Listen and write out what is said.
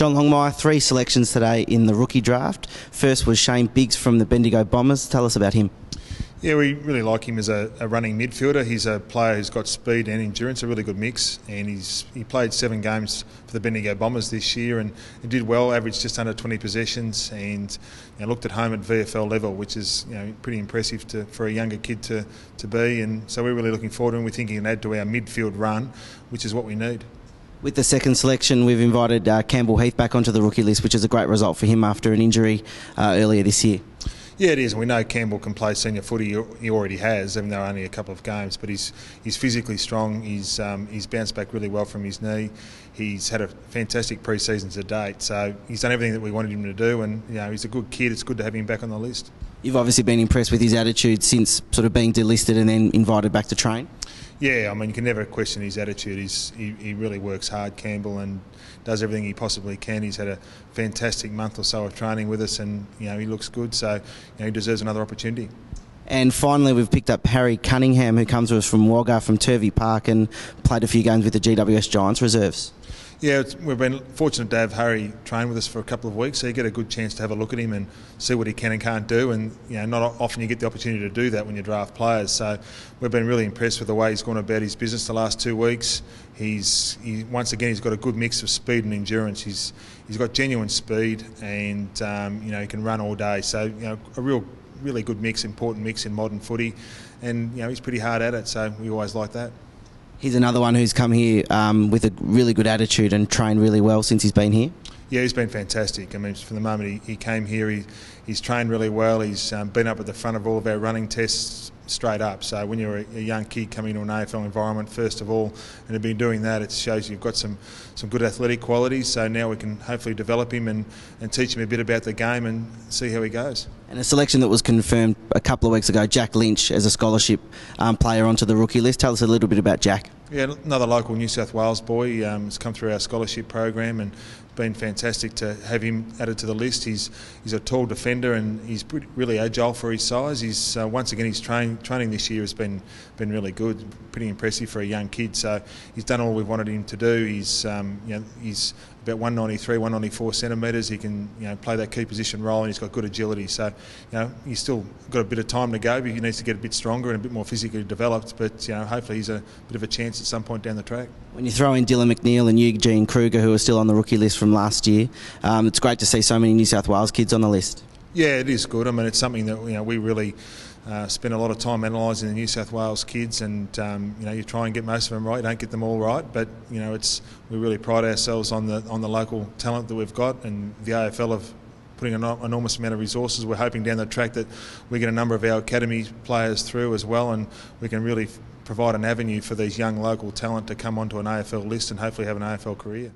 John Longmire, 3 selections today in the rookie draft. First was Shane Biggs from the Bendigo Bombers. Tell us about him. Yeah, we really like him as a running midfielder. He's a player who's got speed and endurance, a really good mix. And he played 7 games for the Bendigo Bombers this year and he did well, averaged just under 20 possessions, and looked at home at VFL level, which is pretty impressive for a younger kid to be. And so we're really looking forward to him. We think he can add to our midfield run, which is what we need. With the second selection, we've invited Campbell Heath back onto the rookie list, which is a great result for him after an injury earlier this year. Yeah, it is, and we know Campbell can play senior footy. He already has, even though only a couple of games. But he's physically strong. He's bounced back really well from his knee. He's had a fantastic pre-season to date. So he's done everything that we wanted him to do, and he's a good kid. It's good to have him back on the list. You've obviously been impressed with his attitude since sort of being delisted and then invited back to train. Yeah, I mean, you can never question his attitude. He really works hard, Campbell, and does everything he possibly can. He's had a fantastic month or so of training with us, and he looks good. So he deserves another opportunity. And finally, we've picked up Harry Cunningham, who comes to us from Wagga, from Turvey Park, and played a few games with the GWS Giants reserves. Yeah, we've been fortunate to have Harry train with us for a couple of weeks, so you get a good chance to have a look at him and see what he can and can't do. And not often you get the opportunity to do that when you draft players. So we've been really impressed with the way he's gone about his business the last 2 weeks. Once again, he's got a good mix of speed and endurance. He's got genuine speed, and he can run all day. So a really good mix, important mix in modern footy, and he's pretty hard at it. So we always like that. He's another one who's come here with a really good attitude and trained really well since he's been here. Yeah, he's been fantastic. I mean, from the moment he came here, he's trained really well. He's been up at the front of all of our running tests straight up. So when you're a young kid coming into an AFL environment, first of all, and have been doing that, it shows you've got some good athletic qualities. So now we can hopefully develop him and teach him a bit about the game and see how he goes. And a selection that was confirmed a couple of weeks ago, Jack Lynch, as a scholarship player onto the rookie list. Tell us a little bit about Jack. Yeah, another local New South Wales boy. Has come through our scholarship program and been fantastic to have him added to the list. He's a tall defender and he's really agile for his size. He's once again his training this year has been really good, pretty impressive for a young kid. So he's done all we've wanted him to do. He's about 193, 194 centimetres. He can play that key position role, and he's got good agility. So he's still got a bit of time to go, but he needs to get a bit stronger and a bit more physically developed. But hopefully he's a bit of a chance at some point down the track. When you throw in Dylan McNeil and Eugene Kruger, who are still on the rookie list from last year, it's great to see so many New South Wales kids on the list. Yeah, it is good. I mean, it's something that we really spend a lot of time analysing the New South Wales kids, and you try and get most of them right. You don't get them all right, but we really pride ourselves on the local talent that we've got, and the AFL have putting an enormous amount of resources. We're hoping down the track that we get a number of our academy players through as well, and we can really provide an avenue for these young local talent to come onto an AFL list and hopefully have an AFL career.